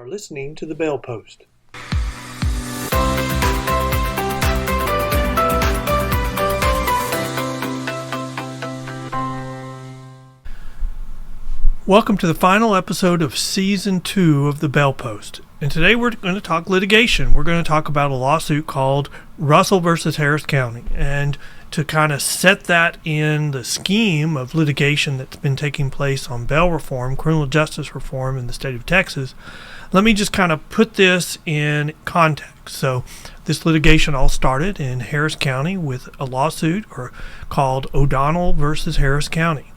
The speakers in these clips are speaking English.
are listening to the Bail Post. Welcome to the final episode of Season 2 of the Bail Post. And today we're going to talk litigation. We're going to talk about a lawsuit called Russell versus Harris County. And to kind of set that in the scheme of litigation that's been taking place on bail reform, criminal justice reform in the state of Texas, let me just kind of put this in context. So this litigation all started in Harris County with a lawsuit called O'Donnell versus Harris County.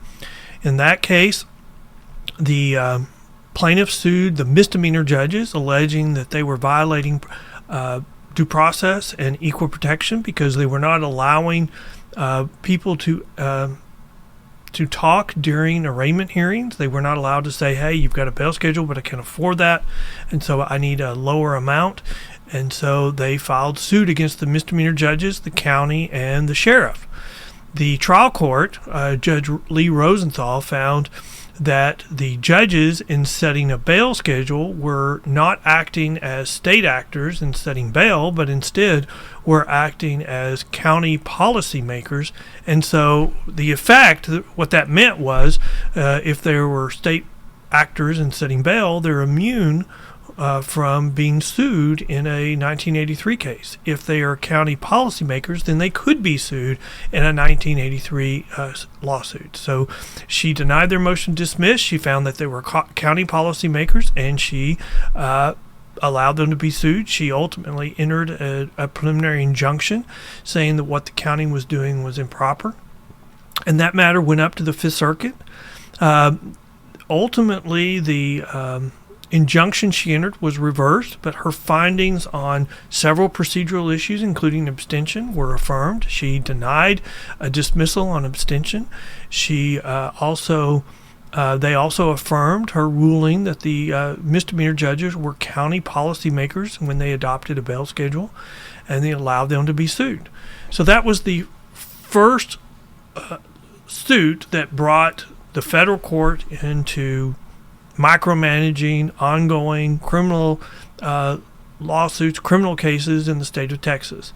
In that case, the plaintiff sued the misdemeanor judges, alleging that they were violating due process and equal protection because they were not allowing people to talk during arraignment hearings. They were not allowed to say, hey, you've got a bail schedule, but I can't afford that, and so I need a lower amount. And so they filed suit against the misdemeanor judges, the county, and the sheriff. The trial court, Judge Lee Rosenthal, found that the judges in setting a bail schedule were not acting as state actors in setting bail, but instead were acting as county policymakers. And so the effect, what that meant was, if there were state actors in setting bail, they're immune from being sued in a 1983 case. If they are county policymakers, then they could be sued in a 1983 lawsuit. So she denied their motion to dismiss. She found that they were county policymakers, and she allowed them to be sued. She ultimately entered a preliminary injunction saying that what the county was doing was improper. And that matter went up to the Fifth Circuit. Ultimately, the injunction she entered was reversed, but her findings on several procedural issues, including abstention, were affirmed. She denied a dismissal on abstention. They also affirmed her ruling that the misdemeanor judges were county policymakers when they adopted a bail schedule, and they allowed them to be sued. So that was the first suit that brought the federal court into micromanaging ongoing criminal lawsuits, criminal cases in the state of Texas.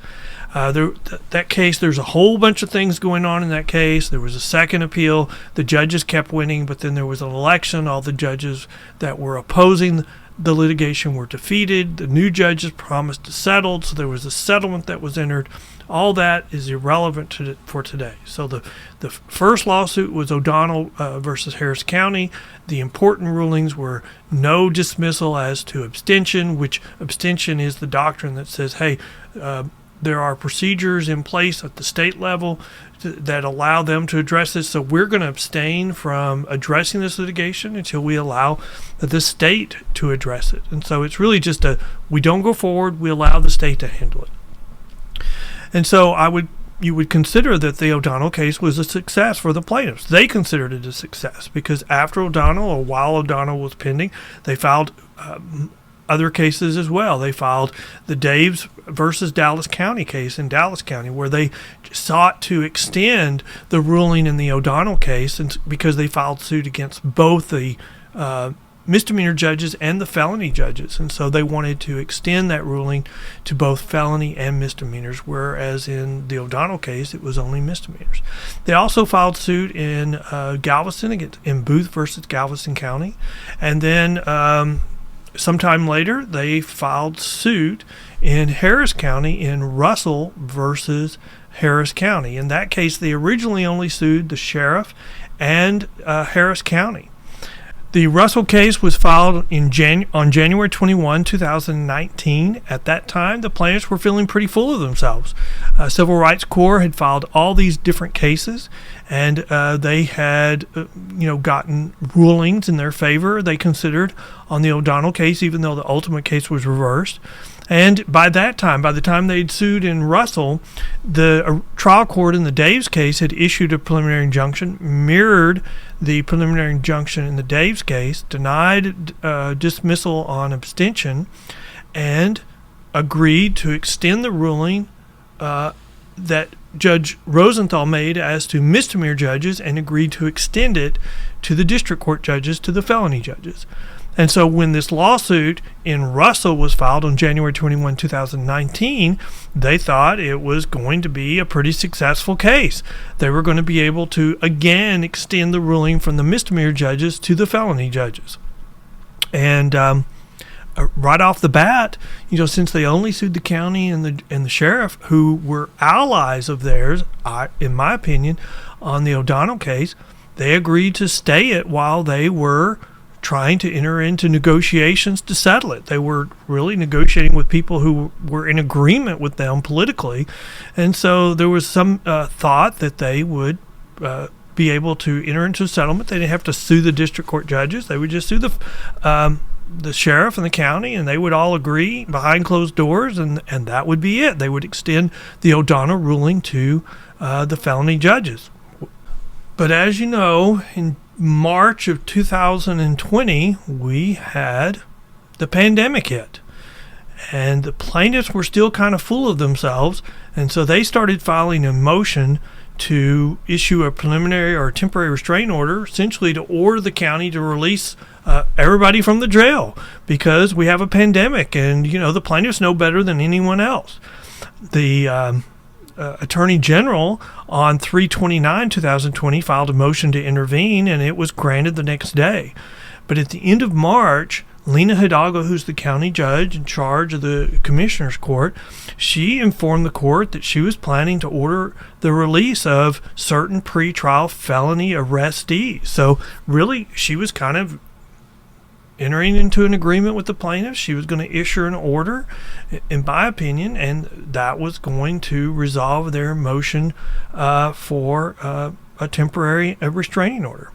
That case, there's a whole bunch of things going on in that case. There was a second appeal. The judges kept winning, but then there was an election. All the judges that were opposing the litigation were defeated. The new judges promised to settle, so there was a settlement that was entered. All that is irrelevant for today. So the first lawsuit was O'Donnell versus Harris County. The important rulings were no dismissal as to abstention, which abstention is the doctrine that says, hey, there are procedures in place at the state level that allow them to address this. So we're going to abstain from addressing this litigation until we allow the state to address it. And so it's really just we don't go forward, we allow the state to handle it. And so you would consider that the O'Donnell case was a success for the plaintiffs. They considered it a success because after O'Donnell, or while O'Donnell was pending, they filed other cases as well. They filed the Daves versus Dallas County case in Dallas County, where they sought to extend the ruling in the O'Donnell case, and because they filed suit against both the misdemeanor judges and the felony judges, and so they wanted to extend that ruling to both felony and misdemeanors, whereas in the O'Donnell case it was only misdemeanors. They also filed suit in Galveston in Booth versus Galveston County, and then sometime later they filed suit in Harris County in Russell versus Harris County. In that case, they originally only sued the sheriff and Harris County. The Russell case was filed on January 21, 2019. At that time, the plaintiffs were feeling pretty full of themselves. Civil Rights Corps had filed all these different cases, and they had gotten rulings in their favor, they considered, on the O'Donnell case, even though the ultimate case was reversed. And by the time they'd sued in Russell, the trial court in the Daves case had issued a preliminary injunction, mirrored the preliminary injunction in the Daves case, denied dismissal on abstention, and agreed to extend the ruling that Judge Rosenthal made as to misdemeanor judges, and agreed to extend it to the district court judges, to the felony judges. And so when this lawsuit in Russell was filed on January 21, 2019, they thought it was going to be a pretty successful case. They were going to be able to, again, extend the ruling from the misdemeanor judges to the felony judges. And right off the bat, since they only sued the county and the sheriff, who were allies of theirs, in my opinion, on the O'Donnell case, they agreed to stay it while they were trying to enter into negotiations to settle it. They were really negotiating with people who were in agreement with them politically. And so there was some thought that they would be able to enter into a settlement. They didn't have to sue the district court judges. They would just sue the sheriff and the county, and they would all agree behind closed doors, and that would be it. They would extend the O'Donnell ruling to the felony judges. But as you know, in March of 2020, we had the pandemic hit, and the plaintiffs were still kind of full of themselves, and so they started filing a motion to issue a preliminary or temporary restraining order, essentially to order the county to release everybody from the jail because we have a pandemic, and the plaintiffs know better than anyone else. The Attorney General on 3/29/2020 filed a motion to intervene, and it was granted the next day. But at the end of March, Lena Hidalgo, who's the county judge in charge of the commissioner's court, she informed the court that she was planning to order the release of certain pretrial felony arrestees. So really, she was kind of entering into an agreement with the plaintiffs. She was going to issue an order, in my opinion, and that was going to resolve their motion for a temporary restraining order.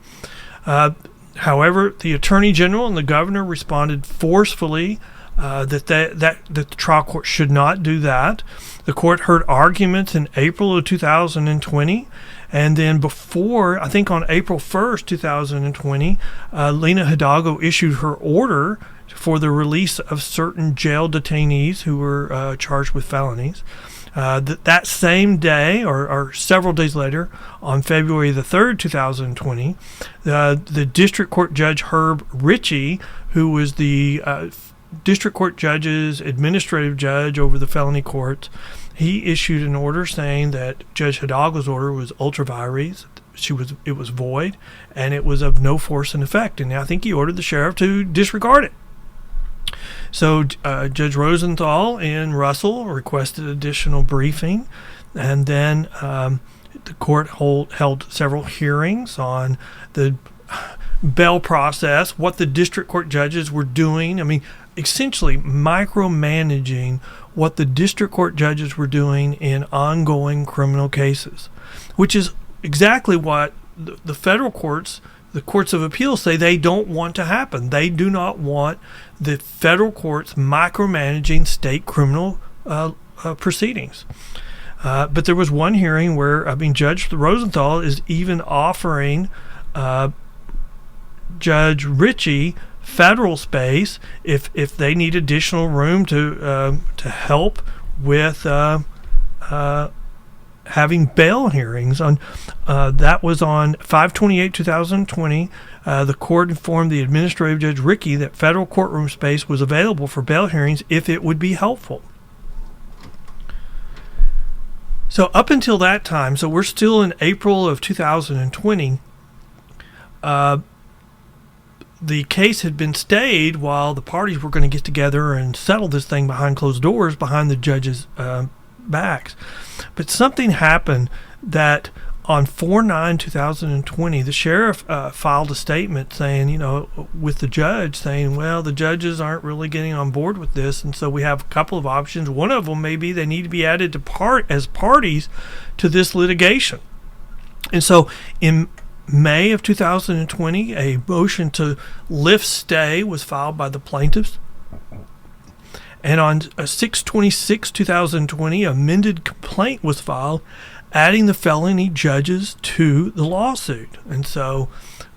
However, the Attorney General and the governor responded forcefully that the trial court should not do that. The court heard arguments in April of 2020, and then before, I think on April 1st, 2020, Lena Hidalgo issued her order for the release of certain jail detainees who were charged with felonies. That same day, or several days later, on February the 3rd, 2020, the District Court Judge Herb Ritchie, who was the District Court Judge's administrative judge over the felony courts, he issued an order saying that Judge Hidalgo's order was ultra vires. It was void, and it was of no force and effect. And I think he ordered the sheriff to disregard it. So Judge Rosenthal in Russell requested additional briefing, and then the court held several hearings on the bail process, what the district court judges were doing. I mean, essentially micromanaging what the district court judges were doing in ongoing criminal cases, which is exactly what the federal courts, the courts of appeals, say they don't want to happen. They do not want the federal courts micromanaging state criminal proceedings. But there was one hearing where, Judge Rosenthal is even offering Judge Ritchie federal space if they need additional room to help with having bail hearings. On that was on 5/28/2020. The court informed the administrative judge Rickey that federal courtroom space was available for bail hearings if it would be helpful. So up until that time, so we're still in April of 2020, the case had been stayed while the parties were going to get together and settle this thing behind closed doors, behind the judges' backs. But something happened that on 4/9/2020, the sheriff filed a statement saying, with the judge, saying, well, the judges aren't really getting on board with this, and so we have a couple of options. One of them may be they need to be added to as parties to this litigation. And so in May of 2020, a motion to lift stay was filed by the plaintiffs. And on 6/26/2020, amended complaint was filed adding the felony judges to the lawsuit. And so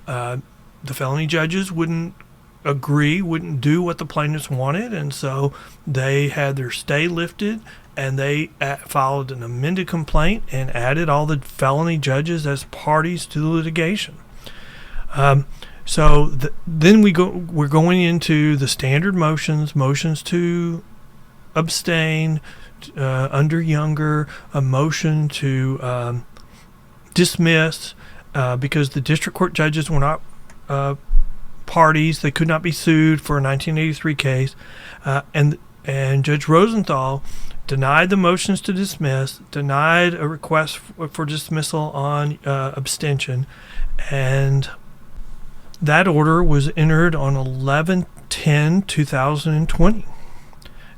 the felony judges wouldn't do what the plaintiffs wanted, and so they had their stay lifted, and they filed an amended complaint and added all the felony judges as parties to the litigation. So then we're going into the standard motions to abstain under Younger, a motion to dismiss because the district court judges were not parties. They could not be sued for a 1983 case. And Judge Rosenthal denied the motions to dismiss, denied a request for dismissal on abstention, and that order was entered on 11/10/2020.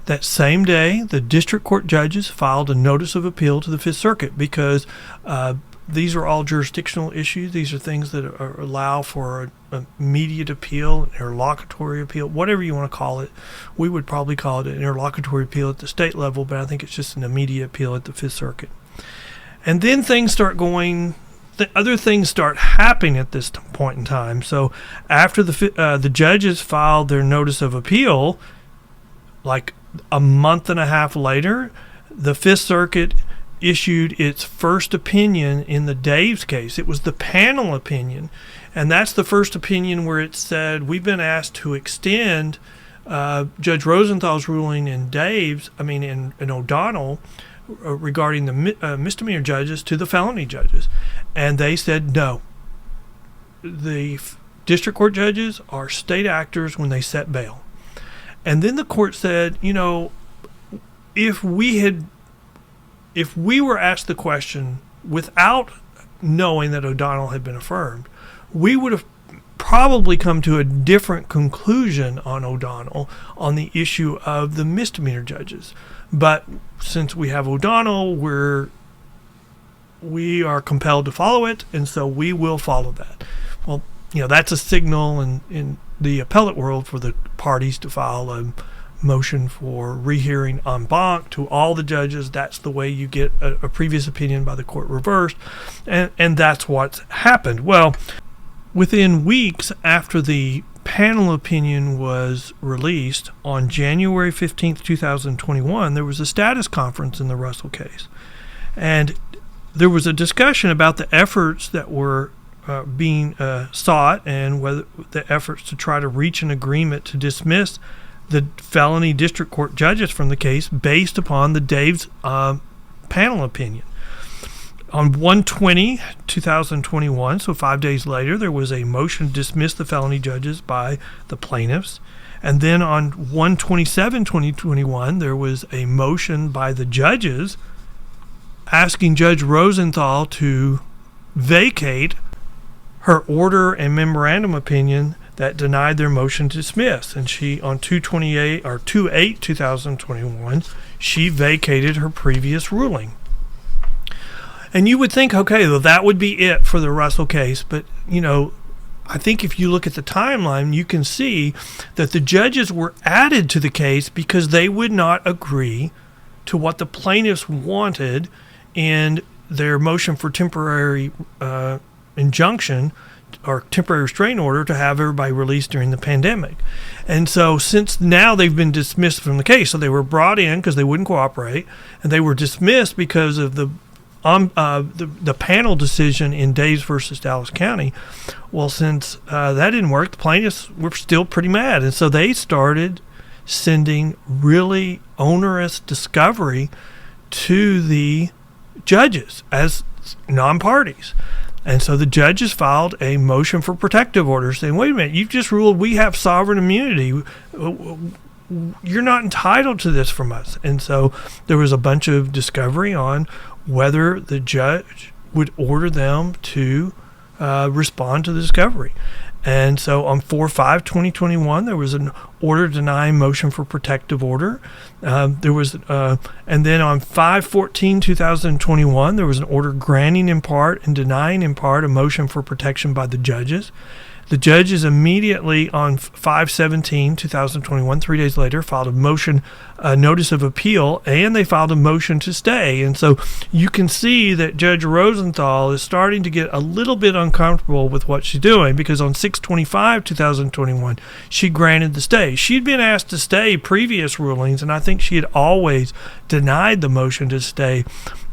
That same day, the district court judges filed a notice of appeal to the Fifth Circuit because these are all jurisdictional issues. These are things that allow for an immediate appeal, an interlocutory appeal, whatever you want to call it. We would probably call it an interlocutory appeal at the state level, but I think it's just an immediate appeal at the Fifth Circuit. And then things start going. Other things start happening at this point in time. So after the judges filed their notice of appeal, like a month and a half later, the Fifth Circuit issued its first opinion in the Daves case. It was the panel opinion, and that's the first opinion where it said we've been asked to extend Judge Rosenthal's ruling in in O'Donnell regarding the misdemeanor judges to the felony judges, and they said no. The district court judges are state actors when they set bail. And then the court said, if we were asked the question without knowing that O'Donnell had been affirmed, we would have probably come to a different conclusion on O'Donnell on the issue of the misdemeanor judges. But since we have O'Donnell, we are compelled to follow it, and so we will follow that. Well, that's a signal in the appellate world for the parties to file a motion for rehearing en banc to all the judges. That's the way you get a previous opinion by the court reversed, and that's what's happened. Well, within weeks after the panel opinion was released on January 15th, 2021, there was a status conference in the Russell case, and there was a discussion about the efforts that were being sought and whether the efforts to try to reach an agreement to dismiss the felony district court judges from the case based upon the Daves panel opinion. On 1/20/2021, so 5 days later, there was a motion to dismiss the felony judges by the plaintiffs. And then on 1/27/2021, there was a motion by the judges asking Judge Rosenthal to vacate her order and memorandum opinion that denied their motion to dismiss. And she, on 2/8/2021, she vacated her previous ruling. And you would think, okay, well, that would be it for the Russell case. But, I think if you look at the timeline, you can see that the judges were added to the case because they would not agree to what the plaintiffs wanted in their motion for temporary injunction or temporary restraining order to have everybody released during the pandemic. And so since now they've been dismissed from the case, so they were brought in because they wouldn't cooperate, and they were dismissed because of the panel decision in Daves versus Dallas County. Well, since that didn't work, the plaintiffs were still pretty mad, and so they started sending really onerous discovery to the judges as non-parties. And so the judges filed a motion for protective orders saying, wait a minute, you've just ruled we have sovereign immunity. You're not entitled to this from us. And so there was a bunch of discovery on whether the judge would order them to respond to the discovery. And so on 4/5/2021, there was an order denying motion for protective order. And then on 5/14/2021, there was an order granting in part and denying in part a motion for protection by the judges. The judges immediately on 5/17/2021, 3 days later, filed a motion, a notice of appeal, and they filed a motion to stay. And so you can see that Judge Rosenthal is starting to get a little bit uncomfortable with what she's doing, because on 6/25/2021, she granted the stay. She'd been asked to stay previous rulings, and I think she had always denied the motion to stay,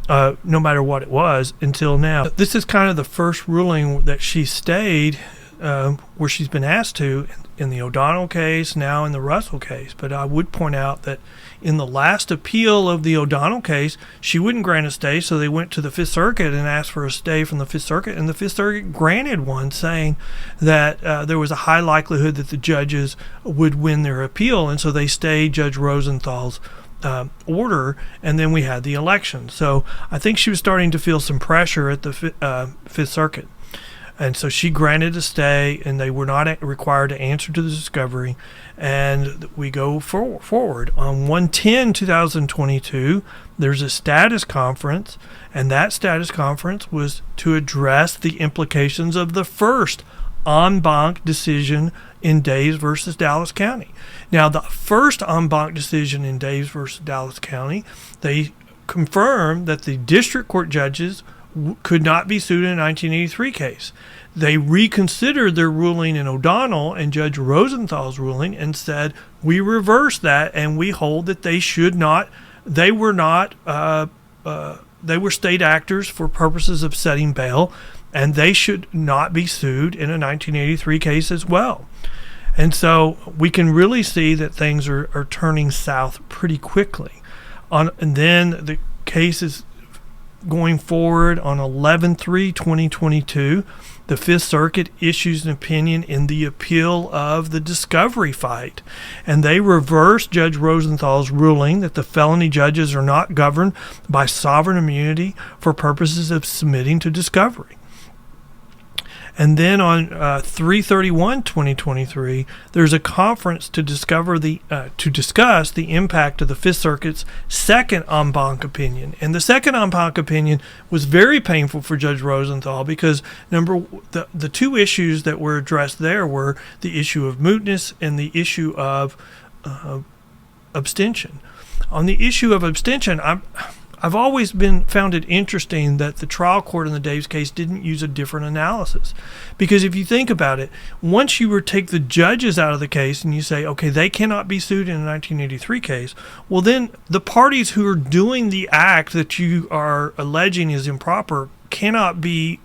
no matter what it was, until now. This is kind of the first ruling that she stayed where she's been asked to in the O'Donnell case, now in the Russell case. But I would point out that in the last appeal of the O'Donnell case, she wouldn't grant a stay, so they went to the Fifth Circuit and asked for a stay from the Fifth Circuit, and the Fifth Circuit granted one, saying that there was a high likelihood that the judges would win their appeal, and so they stayed Judge Rosenthal's order, and then we had the election. So I think she was starting to feel some pressure at the Fifth Circuit. And so she granted a stay, and they were not required to answer to the discovery. And we go forward. On 1/10/2022, there's a status conference, and that status conference was to address the implications of the first en banc decision in Daves versus Dallas County. Now, the first en banc decision in Daves versus Dallas County, they confirmed that the district court judges could not be sued in a 1983 case. They reconsidered their ruling in O'Donnell and Judge Rosenthal's ruling and said, we reverse that and we hold that they were state actors for purposes of setting bail, and they should not be sued in a 1983 case as well. And so we can really see that things are turning south pretty quickly. And then the case is going forward on 11/3/2022, the Fifth Circuit issues an opinion in the appeal of the discovery fight, and they reversed Judge Rosenthal's ruling that the felony judges are not governed by sovereign immunity for purposes of submitting to discovery. And then on 3/31/2023, there's a conference to discuss the impact of the Fifth Circuit's second en banc opinion. And the second en banc opinion was very painful for Judge Rosenthal because the two issues that were addressed there were the issue of mootness and the issue of abstention. On the issue of abstention, I've always found it interesting that the trial court in the Daves case didn't use a different analysis. Because if you think about it, once you take the judges out of the case and you say, okay, they cannot be sued in a 1983 case, well then the parties who are doing the act that you are alleging is improper cannot be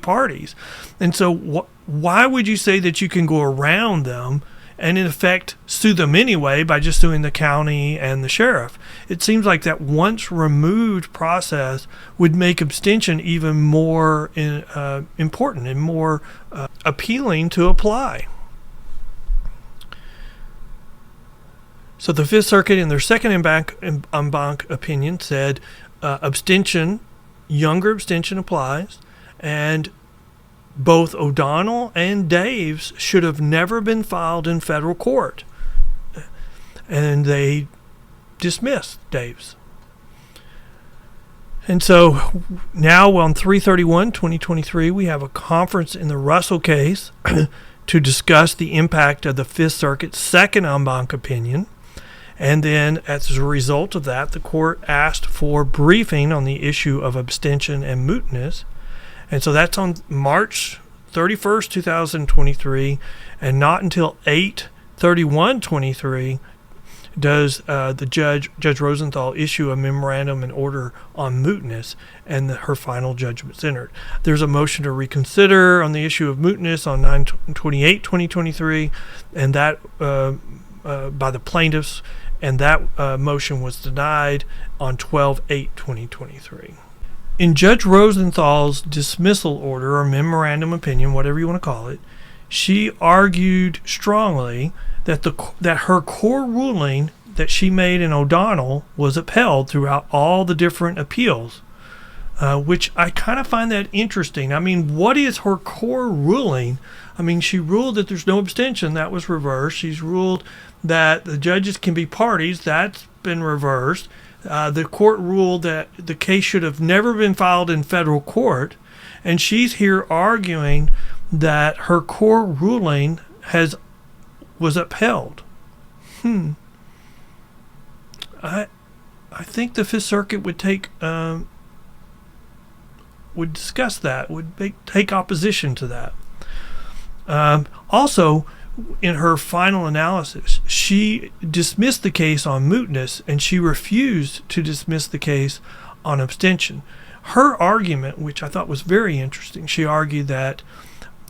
parties. And so why would you say that you can go around them and in effect sue them anyway by just suing the county and the sheriff? It seems like that once removed process would make abstention even more important and more appealing to apply. So the Fifth Circuit in their second en banc opinion said younger abstention applies, and both O'Donnell and Daves should have never been filed in federal court. And they dismissed Daves. And so now on 3/31/2023, we have a conference in the Russell case to discuss the impact of the Fifth Circuit's second en banc opinion. And then as a result of that, the court asked for briefing on the issue of abstention and mootness. And so that's on March 31st, 2023, and not until 8/31/23 does the Judge Rosenthal issue a memorandum and order on mootness, and her final judgment's entered. There's a motion to reconsider on the issue of mootness on 9/28/2023, and that by the plaintiffs, and that motion was denied on 12/8/2023. In Judge Rosenthal's dismissal order or memorandum opinion, whatever you want to call it, she argued strongly that her core ruling that she made in O'Donnell was upheld throughout all the different appeals, which I kind of find that interesting. I mean, what is her core ruling? I mean, she ruled that there's no abstention. That was reversed. She's ruled that the judges can be parties. That's been reversed. The court ruled that the case should have never been filed in federal court, and she's here arguing that her core ruling was upheld. I think the Fifth Circuit would discuss that, would take opposition to that. Also, in her final analysis, she dismissed the case on mootness, and she refused to dismiss the case on abstention. Her argument, which I thought was very interesting, she argued that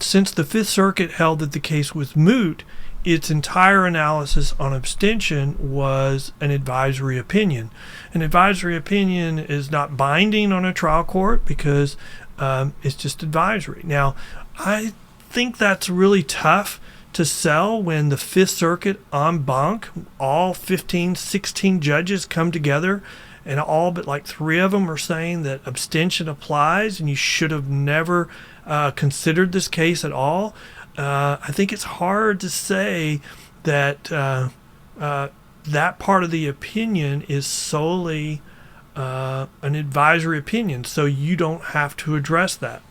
since the Fifth Circuit held that the case was moot, its entire analysis on abstention was an advisory opinion. An advisory opinion is not binding on a trial court because it's just advisory. Now, I think that's really tough to sell when the Fifth Circuit en banc, all 15, 16 judges come together, and all but like 3 of them are saying that abstention applies and you should have never considered this case at all. I think it's hard to say that that part of the opinion is solely an advisory opinion, so you don't have to address that.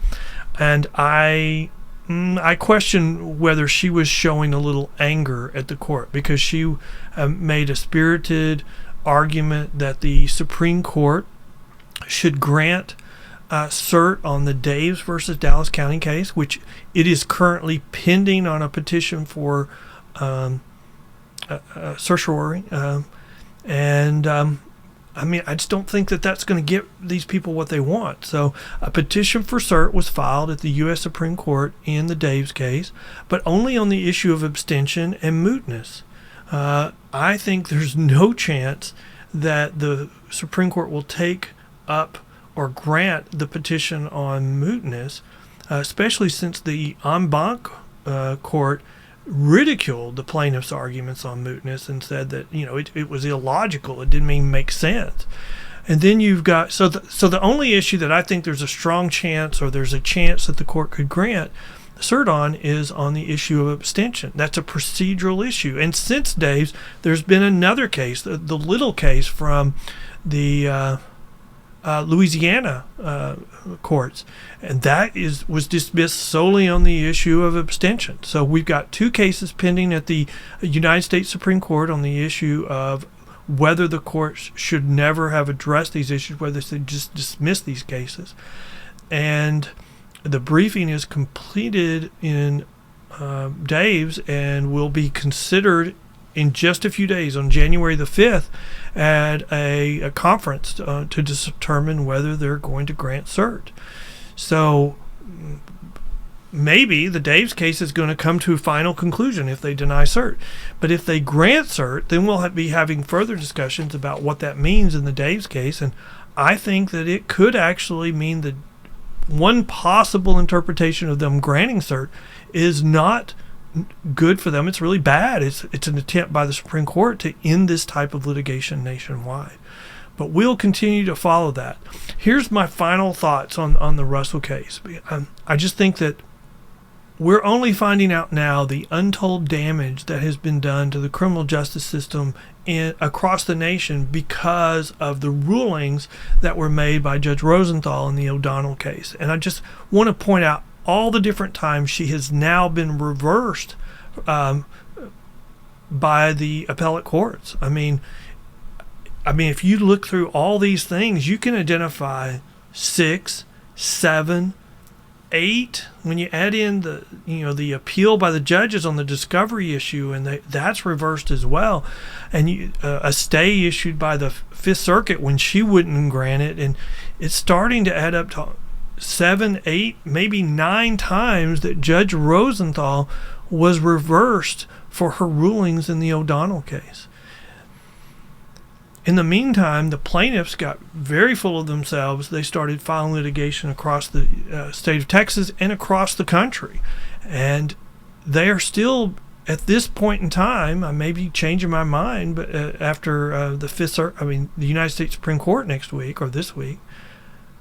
And I question whether she was showing a little anger at the court, because she made a spirited argument that the Supreme Court should grant cert on the Daves versus Dallas County case, which it is currently pending on a petition for certiorari. I mean, I just don't think that that's going to get these people what they want. So a petition for cert was filed at the U.S. Supreme Court in the Daves case, but only on the issue of abstention and mootness. I think there's no chance that the Supreme Court will take up or grant the petition on mootness, especially since the en banc court ridiculed the plaintiff's arguments on mootness and said that it was illogical. It didn't even make sense. And then you've got so the only issue that I think there's a strong chance, or there's a chance that the court could grant cert on, is on the issue of abstention. That's a procedural issue. And since Dave's, there's been another case, the little case from the Louisiana courts, and that was dismissed solely on the issue of abstention. So we've got 2 cases pending at the United States Supreme Court on the issue of whether the courts should never have addressed these issues, whether they just dismiss these cases. And the briefing is completed in Dave's and will be considered in just a few days, on January the 5th, at a conference to determine whether they're going to grant cert. So maybe the Daves case is going to come to a final conclusion if they deny cert. But if they grant cert, then we'll be having further discussions about what that means in the Daves case. And I think that it could actually mean that one possible interpretation of them granting cert is not good for them. It's really bad. It's an attempt by the Supreme Court to end this type of litigation nationwide. But we'll continue to follow that. Here's my final thoughts on the Russell case. I just think that we're only finding out now the untold damage that has been done to the criminal justice system across the nation because of the rulings that were made by Judge Rosenthal in the O'Donnell case. And I just want to point out all the different times she has now been reversed by the appellate courts. I mean, if you look through all these things, you can identify 6, 7, 8. When you add in the appeal by the judges on the discovery issue, and that's reversed as well, and a stay issued by the Fifth Circuit when she wouldn't grant it, and it's starting to add up to 7, 8, maybe 9 times that Judge Rosenthal was reversed for her rulings in the O'Donnell case. In the meantime, the plaintiffs got very full of themselves. They started filing litigation across the state of Texas and across the country. And they are still, at this point in time, I may be changing my mind, but after the United States Supreme Court next week or this week.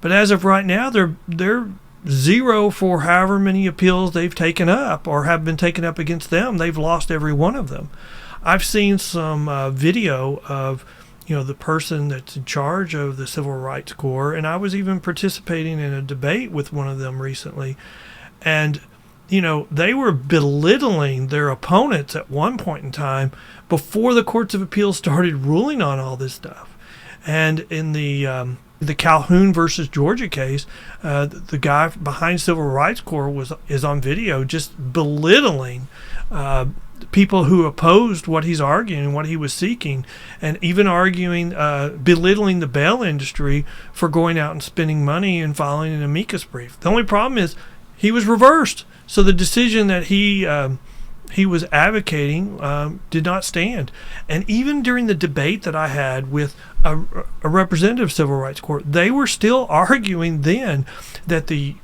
But as of right now, they're 0 for however many appeals they've taken up or have been taken up against them. They've lost every one of them. I've seen some video of the person that's in charge of the Civil Rights Corps, and I was even participating in a debate with one of them recently. And they were belittling their opponents at one point in time before the courts of appeals started ruling on all this stuff. And in the Calhoun versus Georgia case, the guy behind Civil Rights Corps is on video just belittling people who opposed what he's arguing and what he was seeking, and even arguing, belittling the bail industry for going out and spending money and filing an amicus brief. The only problem is he was reversed. So the decision that he was advocating did not stand. And even during the debate that I had with a representative of civil rights court, they were still arguing then that the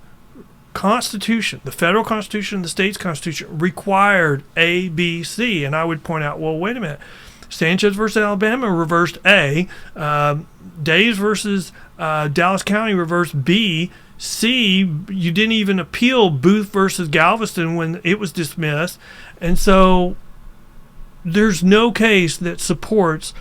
Constitution, the federal Constitution, the state's Constitution required A, B, C. And I would point out, well, wait a minute. Sanchez versus Alabama reversed A. Days versus Dallas County reversed B. C, you didn't even appeal Booth versus Galveston when it was dismissed. And so there's no case that supports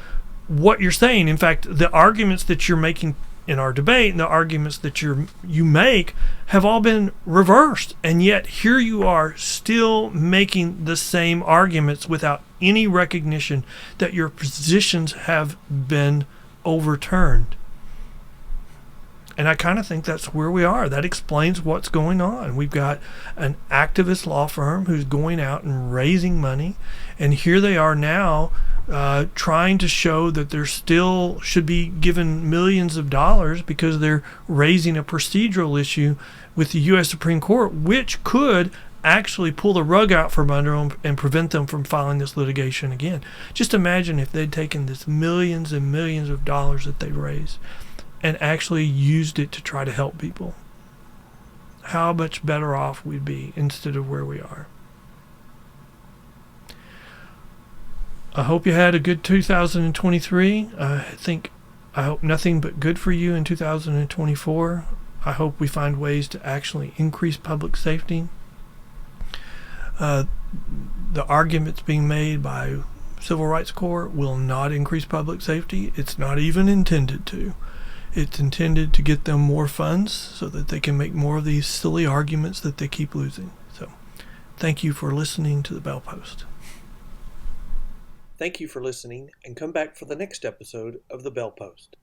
what you're saying. In fact, the arguments that you're making in our debate and the arguments that you make have all been reversed. And yet here you are still making the same arguments without any recognition that your positions have been overturned. And I kind of think that's where we are. That explains what's going on. We've got an activist law firm who's going out and raising money. And here they are now trying to show that they're still should be given millions of dollars because they're raising a procedural issue with the U.S. Supreme Court, which could actually pull the rug out from under them and prevent them from filing this litigation again. Just imagine if they'd taken this millions and millions of dollars that they raised and actually used it to try to help people. How much better off we'd be instead of where we are. I hope you had a good 2023. I hope nothing but good for you in 2024. I hope we find ways to actually increase public safety. The arguments being made by Civil Rights Court will not increase public safety. It's not even intended to. It's intended to get them more funds so that they can make more of these silly arguments that they keep losing. So, thank you for listening to the Bell Post. Thank you for listening, and come back for the next episode of the Bell Post.